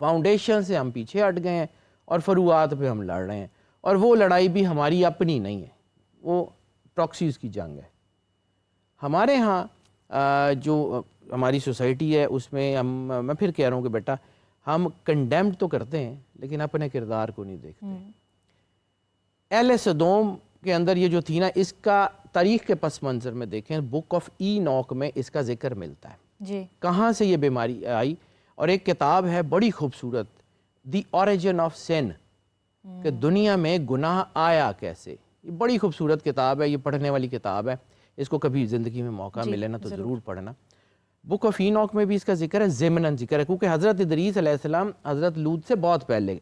Foundation سے ہم پیچھے ہٹ گئے ہیں اور فروعات پہ ہم لڑ رہے ہیں، اور وہ لڑائی بھی ہماری اپنی نہیں ہے، وہ پراکسیز کی جنگ ہے۔ ہمارے ہاں جو ہماری سوسائٹی ہے اس میں میں پھر کہہ رہا ہوں کہ بیٹا ہم کنڈیمڈ تو کرتے ہیں لیکن اپنے کردار کو نہیں دیکھتے۔ اہل سدوم کے اندر یہ جو تھی نا، اس کا تاریخ کے پس منظر میں دیکھیں، بک آف اینوک میں اس کا ذکر ملتا ہے کہاں سے یہ بیماری آئی، اور ایک کتاب ہے بڑی خوبصورت، دی اوریجن آف سن، کہ دنیا میں گناہ آیا کیسے۔ یہ بڑی خوبصورت کتاب ہے، یہ پڑھنے والی کتاب ہے، اس کو کبھی زندگی میں موقع ملے نا تو ضرور پڑھنا۔ بک آف اینوک میں بھی اس کا ذکر ہے، ضمناً ذکر ہے، کیونکہ حضرت ادریس علیہ السلام حضرت لوط سے بہت پہلے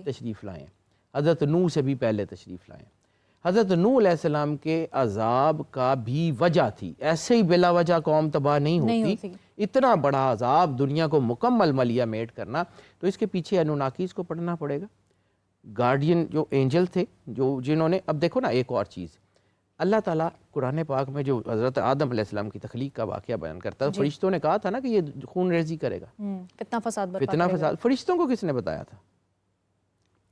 تشریف لائے ہیں، حضرت نوح سے بھی پہلے تشریف لائے ہیں۔ حضرت نوح علیہ السلام کے عذاب کا بھی وجہ تھی، ایسے ہی بلا وجہ قوم تباہ نہیں ہوتی، اتنا بڑا عذاب دنیا کو مکمل ملیہ میٹ کرنا، تو اس کے پیچھے انوناکیز کو پڑھنا پڑے گا۔ گارڈین جو اینجل تھے، جنہوں نے، اب دیکھو نا ایک اور چیز، اللہ تعالیٰ قرآن پاک میں جو حضرت آدم علیہ السلام کی تخلیق کا واقعہ بیان کرتا ہے، فرشتوں نے کہا تھا نا کہ یہ خون ریزی کرے گا، فتنہ فساد، فرشتوں کو کس نے بتایا تھا؟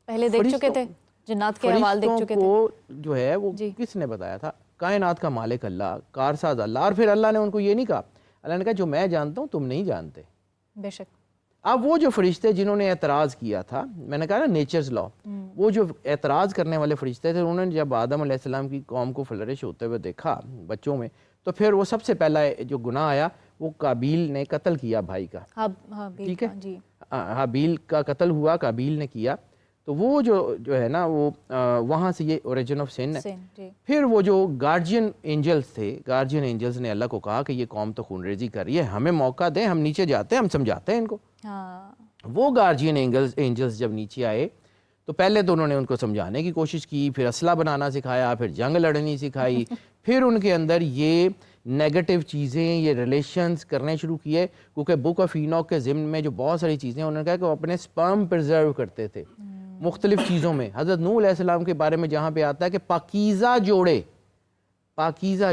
پہلے دیکھ چکے تھے، جنات کے احوال دیکھ چکے تھے، فرشتوں کو جو ہے وہ کس نے بتایا تھا؟ کائنات کا مالک اللہ، کارساز اللہ، اور پھر اللہ نے ان کو یہ نہیں کہا، اللہ نے کہا جو میں جانتا ہوں تم نہیں جانتے۔ بے شک۔ اب وہ جو فرشتے جنہوں نے اعتراض کیا تھا، میں نے کہا نا نیچرز لا، وہ جو اعتراض کرنے والے فرشتے تھے، انہوں نے جب آدم علیہ السلام کی قوم کو فلرش ہوتے ہوئے دیکھا بچوں میں، تو پھر وہ سب سے پہلا جو گناہ آیا وہ قابیل نے قتل کیا بھائی کا، ٹھیک ہے، حابیل کا قتل ہوا، قابیل نے کیا، تو وہ جو ہے نا وہ وہاں سے یہ اوریجن آف سن ہے۔ پھر وہ جو گارجین اینجلز تھے، گارجین اینجلز نے اللہ کو کہا کہ یہ قوم تو خون ریزی کر رہی ہے، ہمیں موقع دیں، ہم نیچے جاتے ہیں، ہم سمجھاتے ہیں ان کو۔ وہ گارجین اینجلز جب نیچے آئے تو پہلے تو انہوں نے ان کو سمجھانے کی کوشش کی، پھر اسلحہ بنانا سکھایا، پھر جنگ لڑنی سکھائی، پھر ان کے اندر یہ نیگیٹو چیزیں، یہ ریلیشنز کرنے شروع کیے، کیونکہ بک آف اینوک کے ضمن میں جو بہت ساری چیزیں، انہوں نے کہا کہ وہ اپنے سپرم پرزرو کرتے تھے مختلف چیزوں میں۔ حضرت نوح علیہ السلام کے بارے میں جہاں پہ آتا ہے کہ پاکیزہ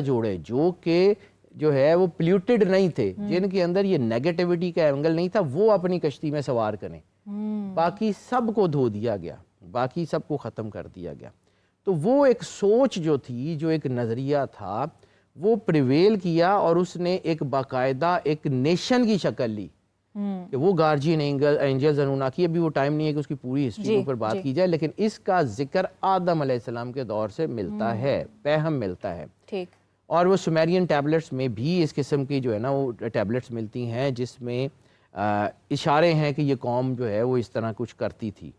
جوڑے جو کہ جو ہے وہ پلیوٹڈ نہیں تھے، جن کے اندر یہ نیگیٹیوٹی کا اینگل نہیں تھا، وہ اپنی کشتی میں سوار کریں، باقی سب کو دھو دیا گیا، باقی سب کو ختم کر دیا گیا۔ تو وہ ایک سوچ جو تھی، جو ایک نظریہ تھا، وہ پریویل کیا، اور اس نے ایک باقاعدہ ایک نیشن کی شکل لی کہ وہ گارجین اینجلز انوناکی، ابھی وہ ٹائم نہیں ہے کہ اس کی پوری ہسٹری کے اوپر بات کی جائے، لیکن اس کا ذکر آدم علیہ السلام کے دور سے ملتا ہے، پیہم ملتا ہے، ٹھیک، اور وہ سومیرین ٹیبلٹس میں بھی اس قسم کی جو ہے نا وہ ٹیبلٹس ملتی ہیں جس میں اشارے ہیں کہ یہ قوم جو ہے وہ اس طرح کچھ کرتی تھی۔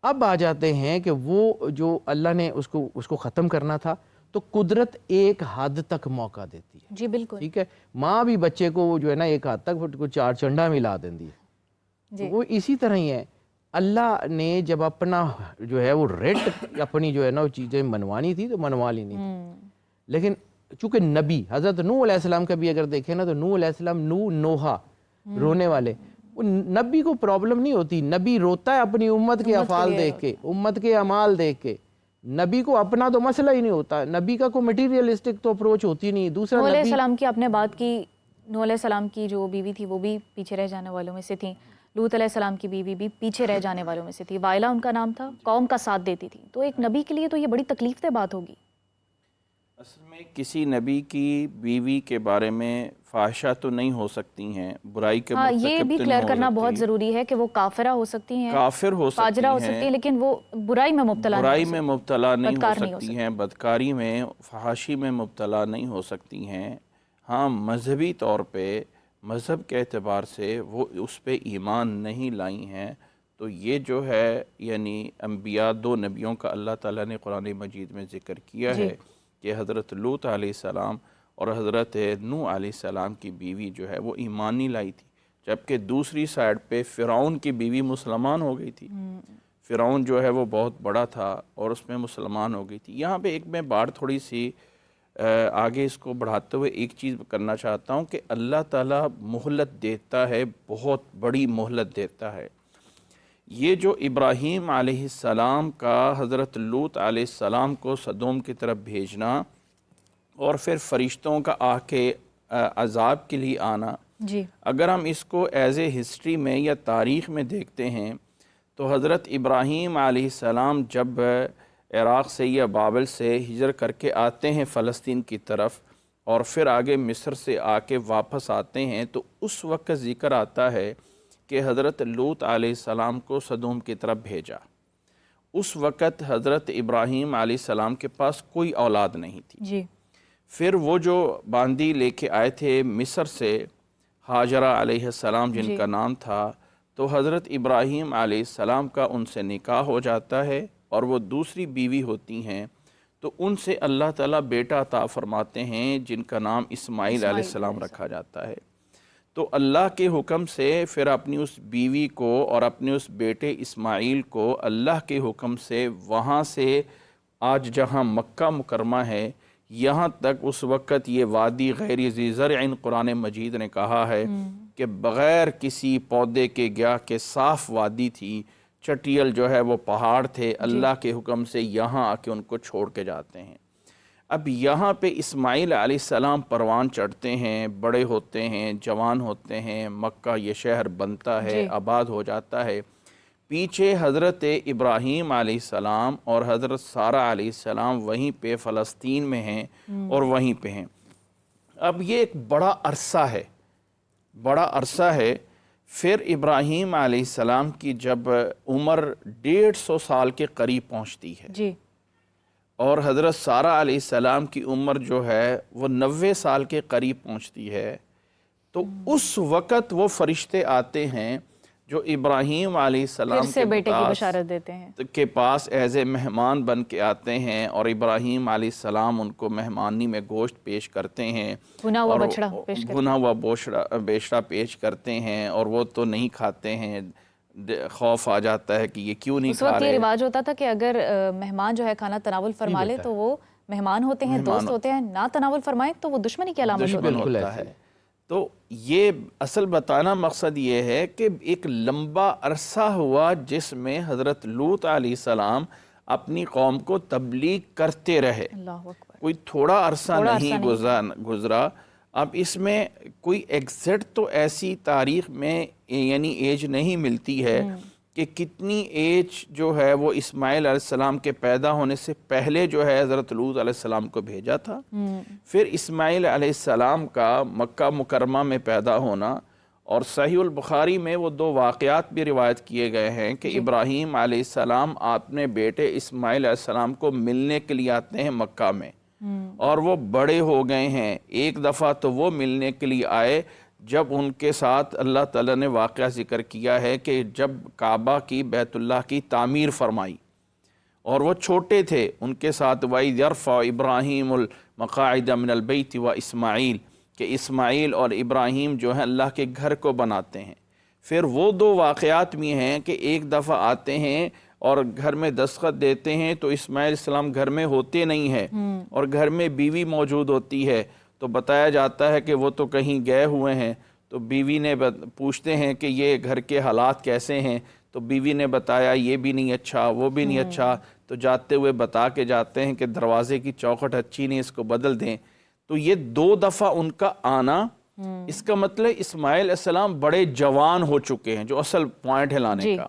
اب آ جاتے ہیں کہ وہ جو اللہ نے اس کو ختم کرنا تھا، تو قدرت ایک حد تک موقع دیتی ہے، جی بالکل، ٹھیک ہے، ماں بھی بچے کو جو ہے نا ایک حد تک چار چنڈا ملا دیندی ہے، وہ اسی طرح ہی ہے۔ اللہ نے جب اپنا جو ہے وہ ریٹ اپنی جو ہے نا وہ چیزیں منوانی تھی تو منوا لی نہیں تھی، لیکن چونکہ نبی حضرت نوح علیہ السلام کا بھی اگر دیکھیں نا، تو نوح علیہ السلام، نوحہ رونے والے، وہ نبی کو پرابلم نہیں ہوتی، نبی روتا ہے اپنی امت کے افعال دیکھ کے، امت کے اعمال دیکھ کے، نبی کو اپنا تو مسئلہ ہی نہیں ہوتا، نبی کا کوئی مٹیریلسٹک تو اپروچ ہوتی نہیں۔ دوسرا نوح علیہ السلام کی آپ نے بات کی، نوح علیہ السلام کی جو بیوی تھی وہ بھی پیچھے رہ جانے والوں میں سے تھیں، لوط علیہ السلام کی بیوی بھی پیچھے رہ جانے والوں میں سے تھی، وائلہ ان کا نام تھا، قوم کا ساتھ دیتی تھی، تو ایک نبی کے لیے تو یہ بڑی تکلیف دہ بات ہوگی۔ اصل میں کسی نبی کی بیوی کے بارے میں فحشہ تو نہیں ہو سکتی ہیں، برائی کے مرتکب یہ بھی کلیئر کرنا بہت ضروری ہے کہ وہ کافرہ ہو سکتی ہیں، کافر ہو سکتی ہیں، فاجرہ ہو سکتی ہیں، لیکن وہ برائی میں مبتلا نہیں ہو سکتی ہیں، بدکاری میں، فحاشی میں مبتلا نہیں ہو سکتی ہیں۔ ہاں، مذہبی طور پہ، مذہب کے اعتبار سے وہ اس پہ ایمان نہیں لائی ہیں، تو یہ جو ہے یعنی انبیاء، دو نبیوں کا اللہ تعالیٰ نے قرآن مجید میں ذکر کیا ہے کہ حضرت لوط علیہ السلام اور حضرت نوح علیہ السلام کی بیوی جو ہے وہ ایمان نہیں لائی تھی، جبکہ دوسری سائڈ پہ فرعون کی بیوی مسلمان ہو گئی تھی۔ فرعون جو ہے وہ بہت بڑا تھا اور اس میں مسلمان ہو گئی تھی۔ یہاں پہ ایک میں بات تھوڑی سی آگے اس کو بڑھاتے ہوئے ایک چیز کرنا چاہتا ہوں کہ اللہ تعالیٰ مہلت دیتا ہے، بہت بڑی مہلت دیتا ہے۔ یہ جو ابراہیم علیہ السلام کا حضرت لوط علیہ السلام کو سدوم کی طرف بھیجنا اور پھر فرشتوں کا آ کے عذاب کے لیے آنا، جی اگر ہم اس کو ایز اے ہسٹری میں یا تاریخ میں دیکھتے ہیں تو حضرت ابراہیم علیہ السلام جب عراق سے یا بابل سے ہجرت کر کے آتے ہیں فلسطین کی طرف اور پھر آگے مصر سے آ کے واپس آتے ہیں، تو اس وقت ذکر آتا ہے کہ حضرت لوط علیہ السلام کو سدوم کی طرف بھیجا۔ اس وقت حضرت ابراہیم علیہ السلام کے پاس کوئی اولاد نہیں تھی۔ جی پھر وہ جو باندی لے کے آئے تھے مصر سے، ہاجرہ علیہ السلام جن کا نام تھا، تو حضرت ابراہیم علیہ السلام کا ان سے نکاح ہو جاتا ہے اور وہ دوسری بیوی ہوتی ہیں، تو ان سے اللہ تعالیٰ بیٹا عطا فرماتے ہیں جن کا نام اسماعیل علیہ السلام رکھا جاتا ہے۔ تو اللہ کے حکم سے پھر اپنی اس بیوی کو اور اپنے اس بیٹے اسماعیل کو اللہ کے حکم سے وہاں سے آج جہاں مکہ مکرمہ ہے یہاں تک، اس وقت یہ وادی غیر ذی زرع قرآن مجید نے کہا ہے کہ بغیر کسی پودے کے گیا کہ صاف وادی تھی، چٹیل جو ہے وہ پہاڑ تھے، اللہ کے حکم سے یہاں آ کے ان کو چھوڑ کے جاتے ہیں۔ اب یہاں پہ اسماعیل علیہ السلام پروان چڑھتے ہیں، بڑے ہوتے ہیں، جوان ہوتے ہیں، مکہ یہ شہر بنتا ہے، آباد ہو جاتا ہے۔ پیچھے حضرت ابراہیم علیہ السلام اور حضرت سارہ علیہ السلام وہیں پہ فلسطین میں ہیں اور وہیں پہ ہیں۔ اب یہ ایک بڑا عرصہ ہے۔ پھر ابراہیم علیہ السلام کی جب عمر 150 سال کے قریب پہنچتی ہے جی اور حضرت سارہ علیہ السلام کی عمر جو ہے وہ 90 سال کے قریب پہنچتی ہے، تو اس وقت وہ فرشتے آتے ہیں جو ابراہیم علیہ السلام پھر سے بیٹے کی بشارت دیتے ہیں کے پاس ایز اے مہمان بن کے آتے ہیں، اور ابراہیم علیہ السلام ان کو مہمانی میں گوشت پیش کرتے ہیں، بھنا ہوا بچڑا پیش کرتے ہیں، اور وہ تو نہیں کھاتے ہیں، خوف آ جاتا ہے کہ یہ کیوں نہیں کھا رہے۔ اس وقت یہ رواج ہوتا تھا کہ اگر مہمان جو ہے کھانا تناول فرما لے تو وہ مہمان ہوتے ہیں، دوست ہوتے ہیں، نہ تناول فرمائیں تو وہ دشمنی کی علامت ہوتا ہے۔ تو یہ اصل بتانا مقصد یہ ہے کہ ایک لمبا عرصہ ہوا جس میں حضرت لوط علیہ السلام اپنی قوم کو تبلیغ کرتے رہے، کوئی تھوڑا عرصہ نہیں گزرا۔ اب اس میں کوئی ایگزیکٹ تو ایسی تاریخ میں یعنی ایج نہیں ملتی ہے کہ کتنی ایج جو ہے وہ اسماعیل علیہ السلام کے پیدا ہونے سے پہلے جو ہے حضرت لوط علیہ السلام کو بھیجا تھا، پھر اسماعیل علیہ السلام کا مکہ مکرمہ میں پیدا ہونا، اور صحیح البخاری میں وہ 2 واقعات بھی روایت کیے گئے ہیں کہ ابراہیم علیہ السلام اپنے بیٹے اسماعیل علیہ السلام کو ملنے کے لیے آتے ہیں مکہ میں، اور وہ بڑے ہو گئے ہیں۔ ایک دفعہ تو وہ ملنے کے لیے آئے جب ان کے ساتھ اللہ تعالیٰ نے واقعہ ذکر کیا ہے کہ جب کعبہ کی بیت اللہ کی تعمیر فرمائی اور وہ چھوٹے تھے، ان کے ساتھ وَإِذْ يَرْفَعُ إِبْرَاهِيمُ الْمَقَاعِدَ مِنَ الْبَيْتِ وَإِسْمَاعِيلُ کہ اسماعیل اور ابراہیم جو ہیں اللہ کے گھر کو بناتے ہیں۔ پھر وہ 2 واقعات بھی ہیں کہ ایک دفعہ آتے ہیں اور گھر میں دستخط دیتے ہیں تو اسماعیل علیہ السلام گھر میں ہوتے نہیں ہیں اور گھر میں بیوی موجود ہوتی ہے، تو بتایا جاتا ہے کہ وہ تو کہیں گئے ہوئے ہیں، تو بیوی نے پوچھتے ہیں کہ یہ گھر کے حالات کیسے ہیں، تو بیوی نے بتایا یہ بھی نہیں اچھا، وہ بھی نہیں اچھا، تو جاتے ہوئے بتا کے جاتے ہیں کہ دروازے کی چوکھٹ اچھی نہیں، اس کو بدل دیں۔ تو یہ 2 دفعہ ان کا آنا، اس کا مطلب اسماعیل علیہ السلام بڑے جوان ہو چکے ہیں، جو اصل پوائنٹ ہے لانے کا۔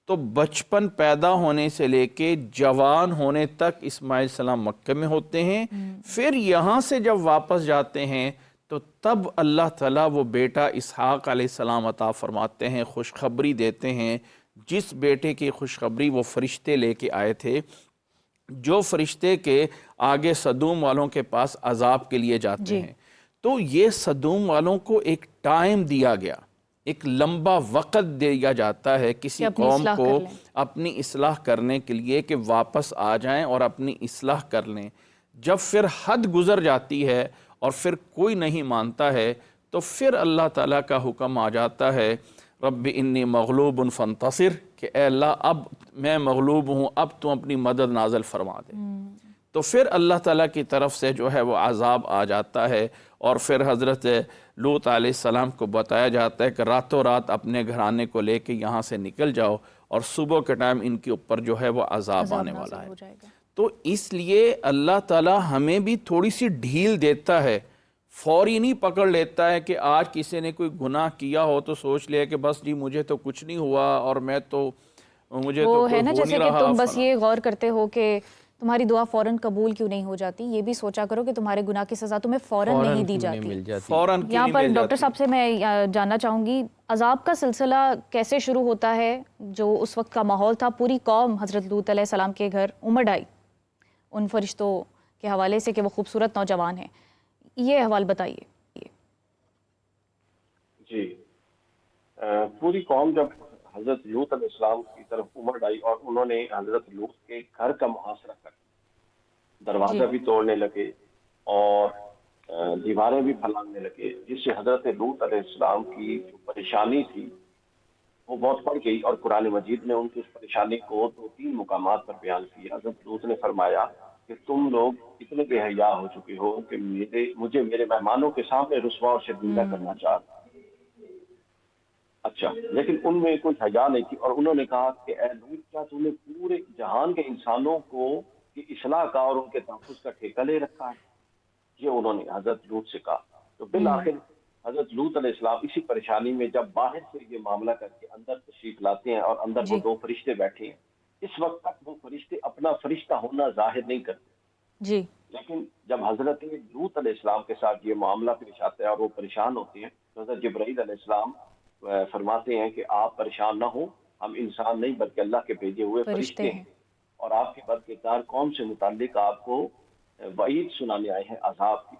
تو بچپن پیدا ہونے سے لے کے جوان ہونے تک اسماعیل علیہ السلام مکہ میں ہوتے ہیں، پھر یہاں سے جب واپس جاتے ہیں تو تب اللہ تعالیٰ وہ بیٹا اسحاق علیہ السلام عطا فرماتے ہیں، خوشخبری دیتے ہیں، جس بیٹے کی خوشخبری وہ فرشتے لے کے آئے تھے، جو فرشتے کے آگے سدوم والوں کے پاس عذاب کے لیے جاتے ہیں۔ تو یہ سدوم والوں کو ایک ٹائم دیا گیا، ایک لمبا وقت دیا جاتا ہے کسی قوم کو اپنی اصلاح کرنے کے لیے کہ واپس آ جائیں اور اپنی اصلاح کر لیں۔ جب پھر حد گزر جاتی ہے اور پھر کوئی نہیں مانتا ہے تو پھر اللہ تعالیٰ کا حکم آ جاتا ہے، رب انی مغلوب فانتصر، کہ اے اللہ اب میں مغلوب ہوں، اب تم اپنی مدد نازل فرما دے۔ تو پھر اللہ تعالیٰ کی طرف سے جو ہے وہ عذاب آ جاتا ہے، اور پھر حضرت لوط علیہ السلام کو بتایا جاتا ہے کہ راتوں رات اپنے گھرانے کو لے کے یہاں سے نکل جاؤ، اور صبح کے ٹائم ان کے اوپر جو ہے وہ عذاب آنے والا ہے۔ تو اس لیے اللہ تعالیٰ ہمیں بھی تھوڑی سی ڈھیل دیتا ہے فوری نہیں پکڑ لیتا ہے کہ آج کسی نے کوئی گناہ کیا ہو تو سوچ لیا کہ بس جی مجھے تو کچھ نہیں ہوا اور مجھے تو وہ کوئی ہے نا ہو جیسے نہیں کہ رہا تم بس فلاں۔ یہ غور کرتے ہو کہ تمہاری دعا فوراً قبول کیوں نہیں ہو جاتی، یہ بھی سوچا کرو کہ تمہارے گناہ کی سزا تمہیں فوراً نہیں دی کیوں نہیں جاتی۔ مل جاتی؟ فوراً کیوں یہاں نہیں پر مل ڈاکٹر جاتی؟ صاحب سے میں جاننا چاہوں گی عذاب کا سلسلہ کیسے شروع ہوتا ہے؟ جو اس وقت کا ماحول تھا، پوری قوم حضرت لوط علیہ السلام کے گھر امڑ آئی ان فرشتوں کے حوالے سے کہ وہ خوبصورت نوجوان ہیں، یہ احوال بتائیے۔ جی، پوری قوم جب حضرت لوط علیہ السلام کی طرف امڑ آئی اور انہوں نے حضرت لوط کے گھر کا محاصرہ کر دروازہ بھی توڑنے لگے اور دیواریں بھی پھیلانے لگے، جس سے حضرت لوط علیہ السلام کی جو پریشانی تھی وہ بہت بڑھ گئی، اور قرآن مجید نے ان کی اس پریشانی کو 2-3 مقامات پر بیان کیا۔ حضرت لوط نے فرمایا کہ تم لوگ اتنے بے حیا ہو چکے ہو کہ مجھے میرے مہمانوں کے سامنے رسوا اور شرمندہ کرنا چاہتے۔ اچھا، لیکن ان میں کوئی حیا نہیں تھی، اور انہوں نے کہا کہ اے لوط، کیا تم نے پورے جہان کے انسانوں کو کی اصلاح کا اور ان کے تحفظ کا ٹھیکہ لے رکھا ہے؟ یہ انہوں نے حضرت لوط سے کہا۔ تو بالآخر حضرت لوط علیہ السلام اسی پریشانی میں جب باہر سے یہ معاملہ کر کے اندر تشریف لاتے ہیں اور اندر وہ جی 2 فرشتے بیٹھے ہیں، اس وقت تک وہ فرشتے اپنا فرشتہ ہونا ظاہر نہیں کرتے، جی لیکن جب حضرت لوط علیہ السلام کے ساتھ یہ معاملہ پیش آتا ہے اور وہ پریشان ہوتے ہیں تو حضرت جبرائیل علیہ السلام فرماتے ہیں کہ آپ پریشان نہ ہوں، ہم انسان نہیں بلکہ اللہ کے بھیجے ہوئے فرشتے ہیں، اور آپ کی بدکردار قوم سے متعلق آپ کو وعید سنانے آئے ہیں عذاب کی۔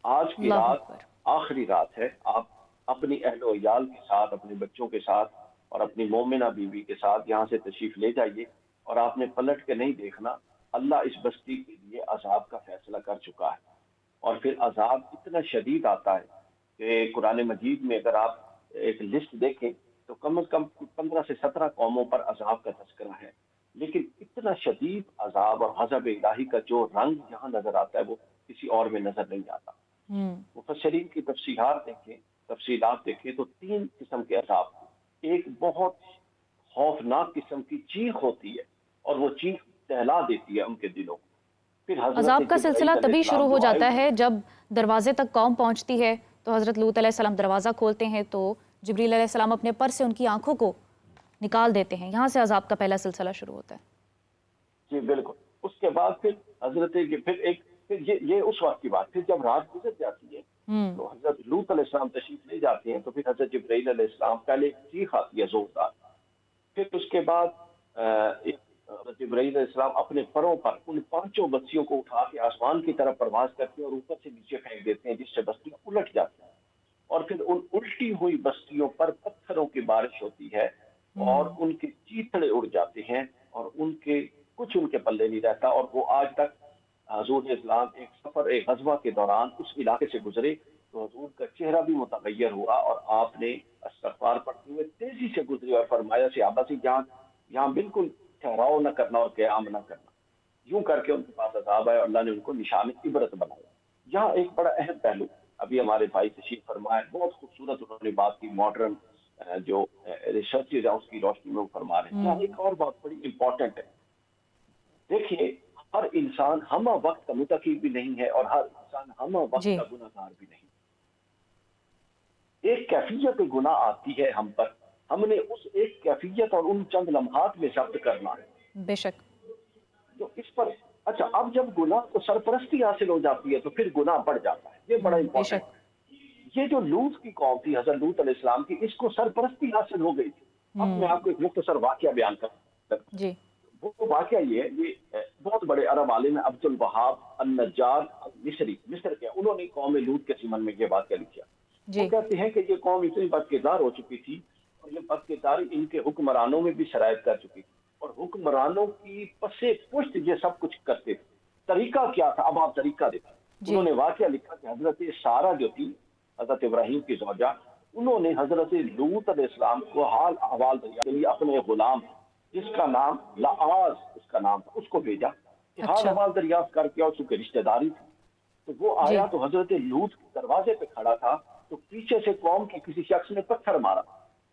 آج کی اللہ رات اکبر۔ آخری رات ہے، آپ اپنی اہل و عیال کے ساتھ، اپنے بچوں کے ساتھ اور اپنی مومنہ بیوی کے ساتھ یہاں سے تشریف لے جائیے، اور آپ نے پلٹ کے نہیں دیکھنا، اللہ اس بستی کے لیے عذاب کا فیصلہ کر چکا ہے۔ اور پھر عذاب اتنا شدید آتا ہے کہ قرآن مجید میں اگر آپ ایک لسٹ دیکھیں تو کم از کم 15 سے 17 قوموں پر عذاب کا تذکرہ ہے، لیکن اتنا شدید عذاب اور غضب الہی کا جو رنگ یہاں نظر آتا ہے وہ کسی اور میں نظر نہیں آتا۔ مفسرین کی تفصیلات دیکھیں تو 3 قسم کے عذاب ہیں۔ ایک بہت خوفناک قسم کی چیخ ہوتی ہے اور وہ چیخ دہلا دیتی ہے ان کے دلوں کو۔ پھر حضرت عذاب کا جبرائیل سلسلہ علیہ تبھی السلام شروع ہو جو آئے جاتا ہوئے ہے جب دروازے تک قوم پہنچتی ہے تو حضرت لوط علیہ السلام دروازہ کھولتے ہیں تو جبریل علیہ السلام اپنے پر سے ان کی آنکھوں کو نکال دیتے ہیں، یہاں سے عذاب کا پہلا سلسلہ شروع ہوتا ہے۔ جی بالکل۔ اس کے بعد پھر یہ اس وقت کی بات، پھر جب رات گزر جاتی ہے تو حضرت لوط علیہ السلام تشریف لے جاتے ہیں، تو پھر حضرت جبرائیل علیہ السلام پہلے ایک چیخ آتی ہے زوردار، پھر اس کے بعد حضرت جبرائیل علیہ السلام اپنے پروں پر ان 5 بستیوں کو اٹھا کے آسمان کی طرف پرواز کرتے ہیں اور اوپر سے نیچے پھینک دیتے ہیں، جس سے بستیاں الٹ جاتی ہیں، اور پھر ان الٹی ہوئی بستیوں پر پتھروں کی بارش ہوتی ہے اور ان کے چیتڑے اڑ جاتے ہیں اور کچھ ان کے پلے نہیں رہتا، اور وہ آج تک حضور اسلام ایک غزوہ کے دوران اس علاقے سے گزرے تو حضور کا چہرہ بھی متغیر ہوا اور آپ نے استغفار پڑھتے ہوئے تیزی سے گزرے اور فرمایا صحابہ سے یہاں بالکل ٹھہراؤ نہ کرنا اور قیام نہ کرنا۔ یوں کر کے ان کے پاس عذاب آیا اور اللہ نے ان کو نشان عبرت بنایا۔ یہاں ایک بڑا اہم پہلو ابھی ہمارے بھائی تشریف فرمائے، بہت خوبصورت انہوں نے بات کی، ماڈرن جو ریسرچ ہے اس کی روشنی میں وہ فرما رہے ہیں۔ یہاں ایک اور بات بڑی امپورٹنٹ ہے، دیکھیے ہر انسان ہمہ وقت کا متقی بھی نہیں ہے اور ہر انسان ہمہ وقت کا گناہگار بھی نہیں۔ ایک کیفیت گناہ آتی ہے ہم پر، ہم نے اس ایک کیفیت اور ان چند لمحات میں ضبط کرنا ہے۔ بے شک۔ تو اس پر اچھا، اب جب گناہ کو سرپرستی حاصل ہو جاتی ہے تو پھر گناہ بڑھ جاتا ہے، یہ بڑا امپورٹنٹ ہے۔ یہ جو لوط کی قوم تھی حضرت لوط علیہ السلام کی، اس کو سرپرستی حاصل ہو گئی تھی۔ اب میں آپ کو ایک مختصر واقعہ بیان کرتا ہوں۔ جی وہ واقعہ یہ ہے، یہ بہت بڑے عرب عالم ہیں عبد الوہاب النجار مصر کے، انہوں نے قوم لوط کے ضمن میں یہ واقعہ لکھا۔ وہ کہتے ہیں کہ یہ قوم اتنی بدکردار ہو چکی تھی اور یہ بدکرداری ان کے حکمرانوں میں بھی سرایت کر چکی تھی، اور حکمرانوں کی پسے پشت یہ سب کچھ کرتے تھے۔ طریقہ کیا تھا؟ اب آپ طریقہ دیکھیں۔ انہوں نے واقعہ لکھا کہ حضرت سارہ جو تھی، حضرت ابراہیم کی زوجہ، انہوں نے حضرت لوط علیہ السلام کو حال احوال کے لیے اپنے غلام جس کا نام لعاز اس کا نام تھا، اس کو بھیجا کہ حال احوال دریافت کر کے، اور اس کی رشتہ داری تھی۔ تو وہ آیا تو حضرت لوط کے دروازے پہ کھڑا تھا، تو پیچھے سے قوم کے کسی شخص نے پتھر مارا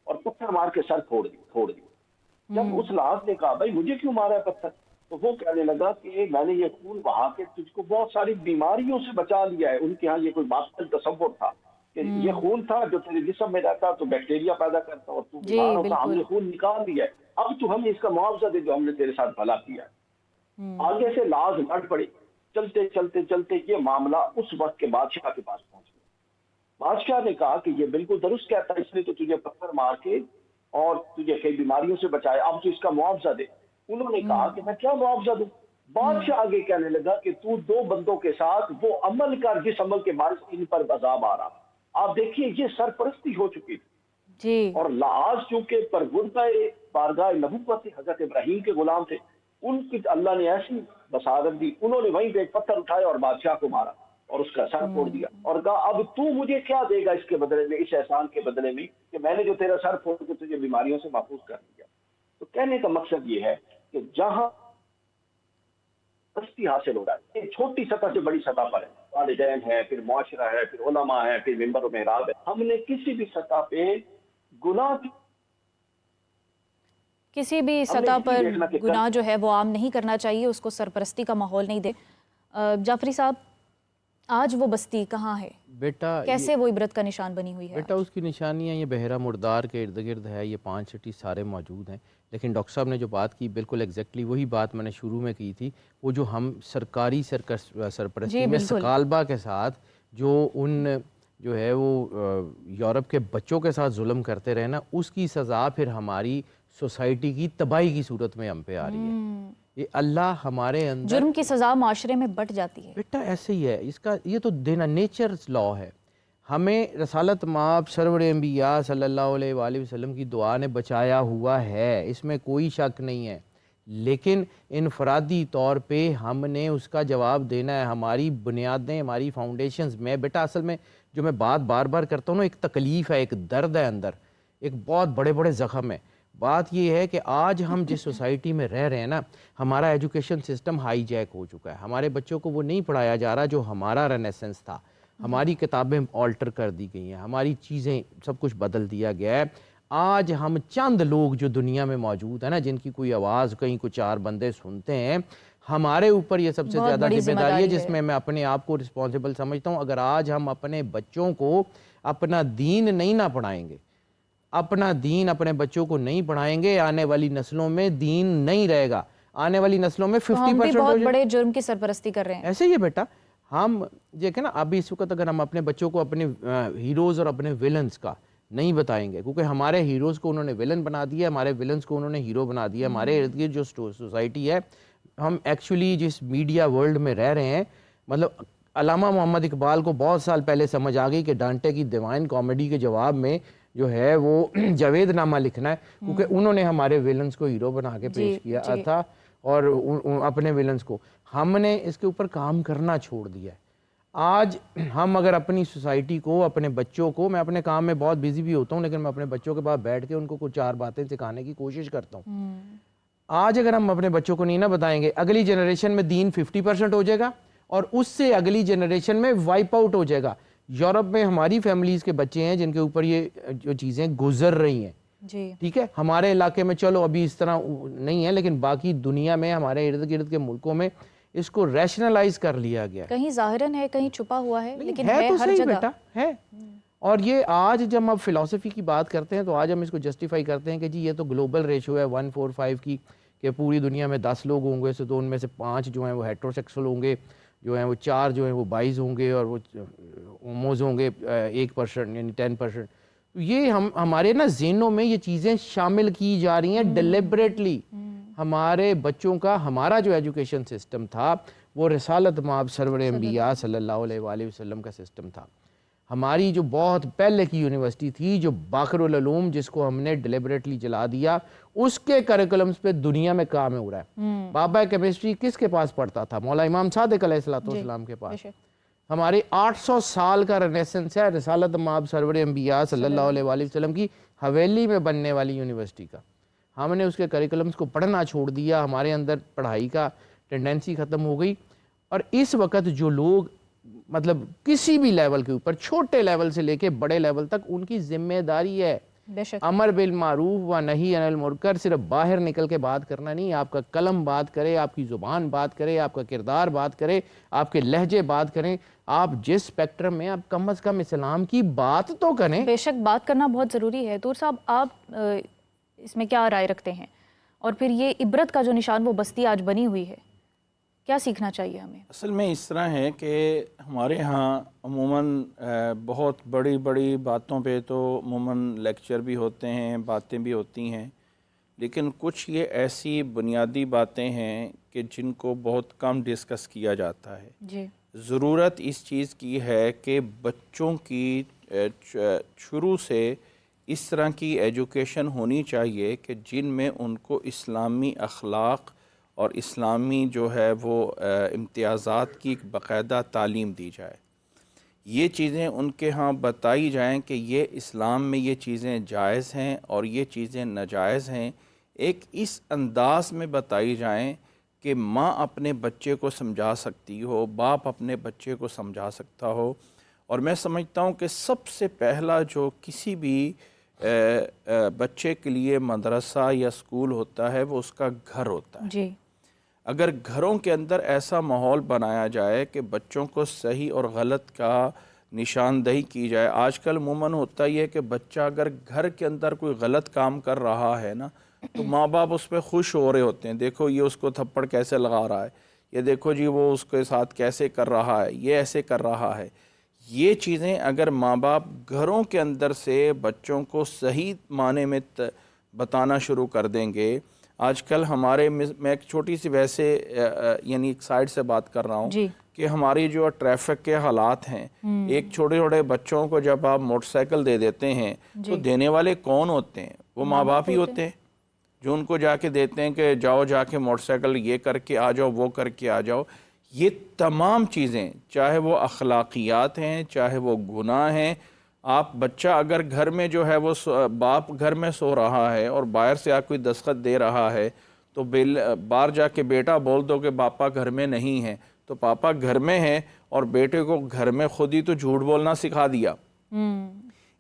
اور پتھر مار کے سر پھوڑ دیا۔ جب اس لحاظ نے کہا بھائی مجھے کیوں مارا ہے پتھر، تو وہ کہنے لگا کہ میں نے یہ خون بہا کے تجھ کو بہت ساری بیماریوں سے بچا لیا ہے. ان کے ہاں یہ کوئی باطل تصور تھا کہ یہ خون تھا جو تیرے جسم میں رہتا تو بیکٹیریا پیدا کرتا اور تو بیمار ہوتا. ہم نے خون نکال دیا ہے, اب تو ہمیں اس کا معاوضہ دے جو ہم نے تیرے ساتھ بھلا کیا ہے. آگے سے لاز لڑ پڑے. چلتے چلتے چلتے یہ معاملہ اس وقت کے بادشاہ کے پاس پہنچ گیا. بادشاہ نے کہا کہ یہ بالکل درست کہتا ہے, اس نے تو تجھے پتھر مار کے اور تجھے کئی بیماریوں سے بچایا, اب تو اس کا معاوضہ دے. انہوں نے کہا کہ میں کیا معاوضہ دوں؟ بادشاہ آگے کہنے لگا کہ تو 2 بندوں کے ساتھ وہ عمل کر جس عمل کے باعث ان پر عذاب آ رہا. آپ دیکھیے یہ سرپرستی ہو چکی تھی جی. اور لاز چونکہ پروردہ بارگاہ نبوت حضرت ابراہیم کے غلام تھے, ان کی اللہ نے ایسی بصارت دی, انہوں نے وہیں پہ ایک پتھر اٹھایا اور بادشاہ کو مارا اور اس کا سر پھوڑ دیا اور کہا اب تو مجھے کیا دے گا اس کے بدلے میں, اس احسان کے بدلے میں کہ میں نے جو تیرا سر پھوڑ کے تجھے بیماریوں سے محفوظ کر دیا. تو کہنے کا مقصد یہ ہے کہ جہاں پرستی حاصل ہو رہا ہے ایک چھوٹی سطح سے بڑی سطح پر ہے, والدین ہے, پھر معاشرہ ہے, پھر علماء ہے, پھر ممبر و محراب ہے, ہم نے کسی بھی سطح پہ گناہ کسی بھی سطح پر گناہ جو ہے وہ عام نہیں کرنا چاہیے, اس کو سرپرستی کا ماحول نہیں دے. جعفری صاحب, آج وہ بستی کہاں ہے بیٹا؟ کیسے وہ عبرت کا نشان بنی ہوئی ہے؟ بیٹا اس کی نشانیاں یہ بحیرہ مردار کے ارد گرد ہے, یہ 5 سٹی سارے موجود ہیں. لیکن ڈاکٹر صاحب نے جو بات کی بالکل ایگزیکٹلی وہی بات میں نے شروع میں کی تھی, وہ جو ہم سرکاری سرپرستی میں سکالبہ کے ساتھ جو ان جو ہے وہ یورپ کے بچوں کے ساتھ ظلم کرتے رہے نا, اس کی سزا پھر ہماری سوسائٹی کی تباہی کی صورت میں ہم پہ آ رہی ہے. یہ اللہ ہمارے اندر جرم کی سزا معاشرے میں بٹ جاتی ہے. بیٹا ایسے ہی ہے, اس کا یہ تو دینا نیچر لا ہے. ہمیں رسالت مآب سرور انبیاء صلی اللہ علیہ وآلہ وسلم کی دعا نے بچایا ہوا ہے, اس میں کوئی شک نہیں ہے. لیکن انفرادی طور پہ ہم نے اس کا جواب دینا ہے. ہماری بنیادیں, ہماری فاؤنڈیشنز میں بیٹا اصل میں جو میں بات بار بار کرتا ہوں نا, ایک تکلیف ہے, ایک درد ہے اندر, ایک بہت بڑے بڑے زخم ہے. بات یہ ہے کہ آج ہم جس سوسائٹی میں رہ رہے ہیں نا, ہمارا ایجوکیشن سسٹم ہائی جیک ہو چکا ہے. ہمارے بچوں کو وہ نہیں پڑھایا جا رہا جو ہمارا رینیسنس تھا. ہماری کتابیں آلٹر کر دی گئی ہیں, ہماری چیزیں سب کچھ بدل دیا گیا ہے. آج ہم چند لوگ جو دنیا میں موجود ہیں نا, جن کی کوئی آواز کہیں کو 4 بندے سنتے ہیں, ہمارے اوپر یہ سب سے زیادہ ذمہ داری ہے, جس میں میں اپنے آپ کو رسپانسیبل سمجھتا ہوں. اگر آج ہم اپنے بچوں کو اپنا دین نہیں نہ پڑھائیں گے, اپنا دین اپنے بچوں کو نہیں پڑھائیں گے, آنے والی نسلوں میں دین نہیں رہے گا. آنے والی نسلوں میں 50% بہت بڑے جرم کی سرپرستی کر رہے ہیں. ایسے ہی ہے بیٹا. ہم دیکھیں نا, ابھی اس وقت اگر ہم اپنے بچوں کو اپنے ہیروز اور اپنے ویلنز کا نہیں بتائیں گے, کیونکہ ہمارے ہیروز کو انہوں نے ویلن بنا دیا, ہمارے ویلنز کو انہوں نے ہیرو بنا دیا. ہمارے ارد گرد جو سوسائٹی ہے, ہم ایکچولی جس میڈیا ورلڈ میں رہ رہے ہیں, مطلب علامہ محمد اقبال کو بہت سال پہلے سمجھ آ گئی کہ ڈانٹے کی ڈیوائن کامیڈی کے جواب میں جو ہے وہ جاوید نامہ لکھنا ہے, کیونکہ انہوں نے ہمارے ویلنز کو ہیرو بنا کے پیش کیا تھا اور اپنے ویلنز کو. ہم نے اس کے اوپر کام کرنا چھوڑ دیا ہے. آج ہم اگر اپنی سوسائٹی کو, اپنے بچوں کو, میں اپنے کام میں بہت بیزی بھی ہوتا ہوں, لیکن میں اپنے بچوں کے پاس بیٹھ کے ان کو کچھ 4 باتیں سکھانے کی کوشش کرتا ہوں. آج اگر ہم اپنے بچوں کو نہیں نہ بتائیں گے, اگلی جنریشن میں دین 50% ہو جائے گا اور اس سے اگلی جنریشن میں وائپ آؤٹ ہو جائے گا. یورپ میں ہماری فیملیز کے بچے ہیں جن کے اوپر یہ جو چیزیں گزر رہی ہیں, ٹھیک ہے. ہمارے علاقے میں چلو ابھی اس طرح نہیں ہے, لیکن باقی دنیا میں, ہمارے ارد گرد کے ملکوں میں اس کو ریشنلائز کر لیا گیا. کہیں ظاہراً ہے, کہیں چھپا ہوا ہے, لیکن ہے تو ہر صحیح جگہ بیٹا ہے. اور یہ آج جب ہم فلسفی کی بات کرتے ہیں تو آج ہم اس کو جسٹیفائی کرتے ہیں کہ جی یہ تو گلوبل ریشو ہے 1:4:5 کی, کہ پوری دنیا میں 10 لوگ ہوں گے تو ان میں سے 5 جو ہیں وہ ہیٹروسیکسول ہوں گے, جو ہیں وہ 4 جو ہیں وہ بائز ہوں گے, اور وہ ہوموز ہوں گے 1% یعنی 10%. یہ ہمارے نا ذہنوں میں یہ چیزیں شامل کی جا رہی ہیں ڈیلیبریٹلی. ہمارے بچوں کا, ہمارا جو ایجوکیشن سسٹم تھا وہ رسالت مآب سرور انبیاء صلی اللہ علیہ وآلہ وسلم کا سسٹم تھا. ہماری جو بہت پہلے کی یونیورسٹی تھی جو باقر العلوم, جس کو ہم نے ڈیلیبریٹلی جلا دیا, اس کے کریکولمز پہ دنیا میں کام ہو رہا ہے. بابا کیمسٹری کس کے پاس پڑھتا تھا؟ مولا امام صادق علیہ السلام کے پاس. ہمارے 800 سال کا رینیسنس ہے رسالت مآب سرور انبیاء صلی اللہ علیہ وآلہ وسلم کی حویلی میں بننے والی یونیورسٹی کا. ہم نے اس کے کریکولمز کو پڑھنا چھوڑ دیا, ہمارے اندر پڑھائی کا ٹینڈنسی ختم ہو گئی. اور اس وقت جو لوگ مطلب کسی بھی لیول کے اوپر, چھوٹے لیول سے لے کے بڑے لیول تک, ان کی ذمہ داری ہے بے شک امر بالمعروف و نہی عن المنکر صرف باہر نکل کے بات کرنا نہیں، آپ کا قلم بات کرے، آپ کی زبان بات کرے، آپ کا کردار بات کرے، آپ کے لہجے بات کریں، آپ جس اسپیکٹرم میں آپ کم از کم اسلام کی بات تو کریں۔ بے شک بات کرنا بہت ضروری ہے۔ طور صاحب آپ اس میں کیا رائے رکھتے ہیں؟ اور پھر یہ عبرت کا جو نشان وہ بستی آج بنی ہوئی ہے، کیا سیکھنا چاہیے ہمیں؟ اصل میں اس طرح ہے کہ ہمارے ہاں عموماً بہت بڑی بڑی باتوں پہ تو عموماً لیکچر بھی ہوتے ہیں، باتیں بھی ہوتی ہیں، لیکن کچھ یہ ایسی بنیادی باتیں ہیں کہ جن کو بہت کم ڈسکس کیا جاتا ہے۔ جی، ضرورت اس چیز کی ہے کہ بچوں کی شروع سے اس طرح کی ایجوکیشن ہونی چاہیے کہ جن میں ان کو اسلامی اخلاق اور اسلامی جو ہے وہ امتیازات کی ایک باقاعدہ تعلیم دی جائے۔ یہ چیزیں ان کے ہاں بتائی جائیں کہ یہ اسلام میں یہ چیزیں جائز ہیں اور یہ چیزیں ناجائز ہیں، ایک اس انداز میں بتائی جائیں کہ ماں اپنے بچے کو سمجھا سکتی ہو، باپ اپنے بچے کو سمجھا سکتا ہو۔ اور میں سمجھتا ہوں کہ سب سے پہلا جو کسی بھی بچے کے لیے مدرسہ یا اسکول ہوتا ہے وہ اس کا گھر ہوتا ہے۔ جی، اگر گھروں کے اندر ایسا ماحول بنایا جائے کہ بچوں کو صحیح اور غلط کا نشاندہی کی جائے، آج کل عموماً ہوتا ہی ہے کہ بچہ اگر گھر کے اندر کوئی غلط کام کر رہا ہے نا تو ماں باپ اس پہ خوش ہو رہے ہوتے ہیں، دیکھو یہ اس کو تھپڑ کیسے لگا رہا ہے، یہ دیکھو جی وہ اس کے ساتھ کیسے کر رہا ہے، یہ ایسے کر رہا ہے۔ یہ چیزیں اگر ماں باپ گھروں کے اندر سے بچوں کو صحیح معنی میں بتانا شروع کر دیں گے۔ آج کل ہمارے میں ایک چھوٹی سی ویسے یعنی ایک سائڈ سے بات کر رہا ہوں جی، کہ ہماری جو ٹریفک کے حالات ہیں، ایک چھوٹے چھوٹے بچوں کو جب آپ موٹر سائیکل دے دیتے ہیں تو دینے والے کون ہوتے ہیں؟ وہ ماں باپ ہی ہوتے ہیں جو ان کو جا کے دیتے ہیں کہ جاؤ جا کے موٹر سائیکل یہ کر کے آ جاؤ، وہ کر کے آ جاؤ۔ یہ تمام چیزیں چاہے وہ اخلاقیات ہیں، چاہے وہ گناہ ہیں، آپ بچہ اگر گھر میں جو ہے وہ باپ گھر میں سو رہا ہے اور باہر سے آپ کوئی دستخط دے رہا ہے تو باہر جا کے بیٹا بول دو کہ پاپا گھر میں نہیں ہے، تو پاپا گھر میں ہے اور بیٹے کو گھر میں خود ہی تو جھوٹ بولنا سکھا دیا۔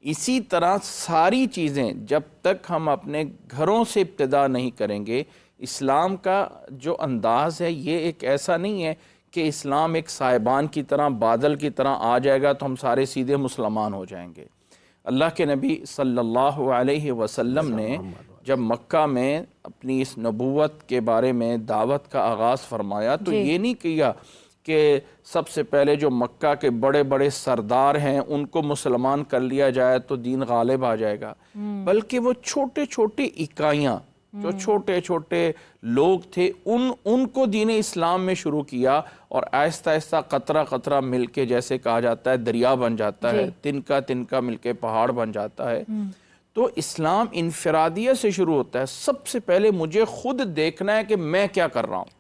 اسی طرح ساری چیزیں جب تک ہم اپنے گھروں سے ابتدا نہیں کریں گے، اسلام کا جو انداز ہے یہ ایک ایسا نہیں ہے کہ اسلام ایک سائبان کی طرح بادل کی طرح آ جائے گا تو ہم سارے سیدھے مسلمان ہو جائیں گے۔ اللہ کے نبی صلی اللہ علیہ وسلم نے جب مکہ میں اپنی اس نبوت کے بارے میں دعوت کا آغاز فرمایا تو یہ نہیں کیا کہ سب سے پہلے جو مکہ کے بڑے بڑے سردار ہیں ان کو مسلمان کر لیا جائے تو دین غالب آ جائے گا، بلکہ وہ چھوٹے چھوٹے اکائیاں جو چھوٹے چھوٹے لوگ تھے ان کو دین اسلام میں شروع کیا، اور آہستہ آہستہ قطرہ قطرہ مل کے جیسے کہا جاتا ہے دریا بن جاتا ہے، تنکا تنکا مل کے پہاڑ بن جاتا ہے۔ تو اسلام انفرادیت سے شروع ہوتا ہے، سب سے پہلے مجھے خود دیکھنا ہے کہ میں کیا کر رہا ہوں۔